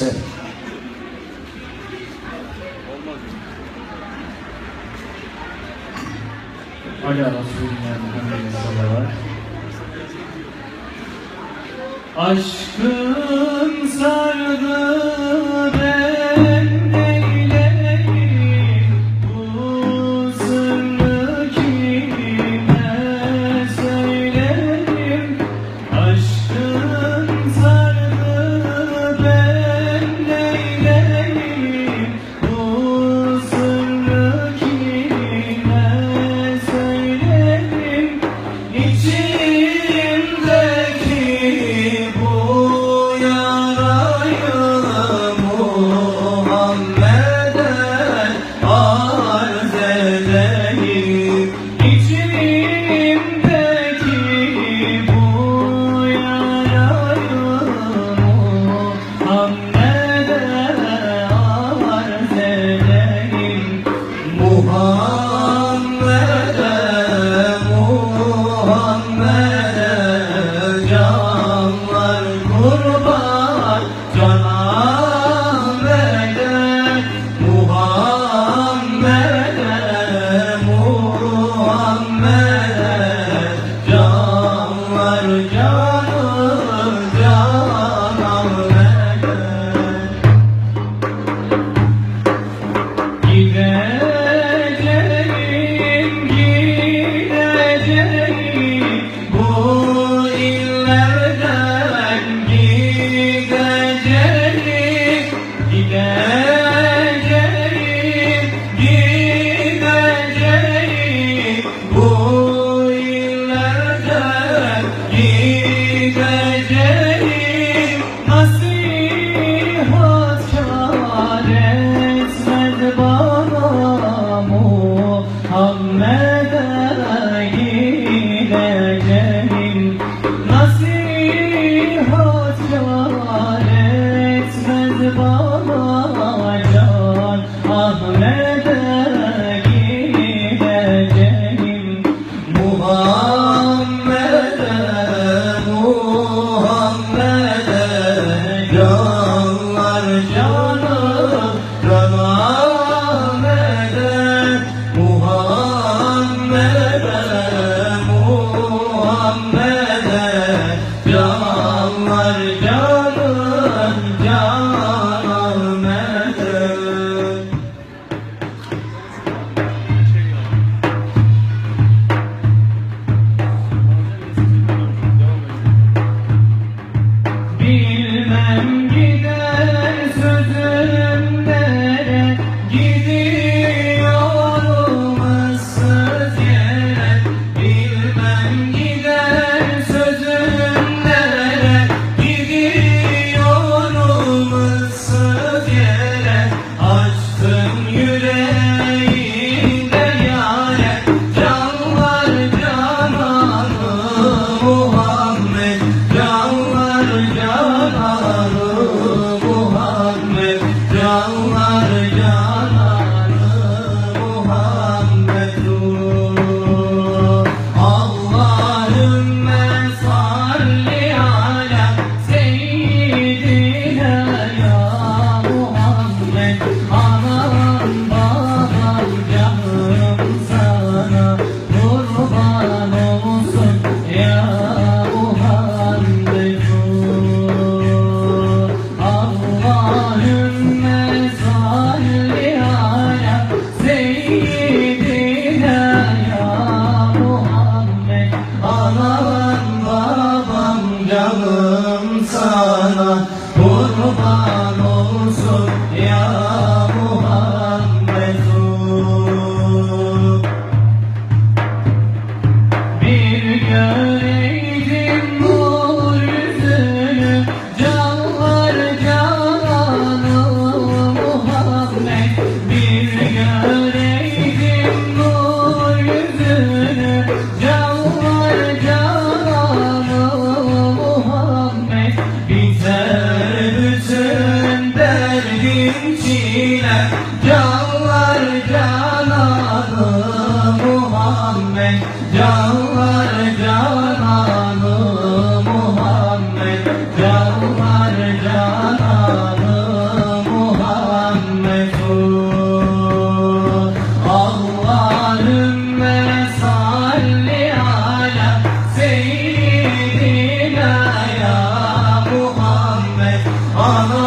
ederse Ala Resulüne Muhammed'in salavat. Aşkın sardı ben neyleyim, bu sırrı kime söyleyeyim? Aşkın sardı ben neyleyim, bu sırrı kime söyleyeyim? İçimdeki bu yarayı Muhammed'e arz edeyim. İçimdeki bu yarayı Muhammed'e arz edeyim. Muhammed'e canlar kurban, can Ahmet'e. Muhammed'e canlar canım, can Ahmet'e. Gideceğim, gideceğim, bu illerden gideceğim. Gideceğim, gideceğim, bu illerden gideceğim. Nasihat kâr etmez bana, Muhammed'e gideceğim. Nasihat kâr etmez bana, can Ahmet'e gideceğim. Muhammed'e canlar canım, can Ahmet'e. Muhammed'e canlar canım, can Ahmet'e. Bilmem gider sözüm nere, gidiyorum ıssız yere. Bilmem gider sözüm nere, gidiyorum ıssız yere. Açtım yüreğimde yâre, canlar cananı Muhammed, canlar cananı Muhammed, canlar cananı Muhammed. Allahümme salli ala seyyidina ya Muhammed. Anam babam canım sana kurban olsun ya Muhammed. Allahümme salli ala seyyidina ya Muhammed. Anam babam canım sana kurban olsun ya Muhammed. Bir göreydim nur yüzünü, canlar cananı Muhammed. Bir göreydim nur yüzünü, canlar cananı Muhammed. Biter bütün derdim çile, canlar cananı Muhammed. Canlar cananı Muhammed, canlar cananı bana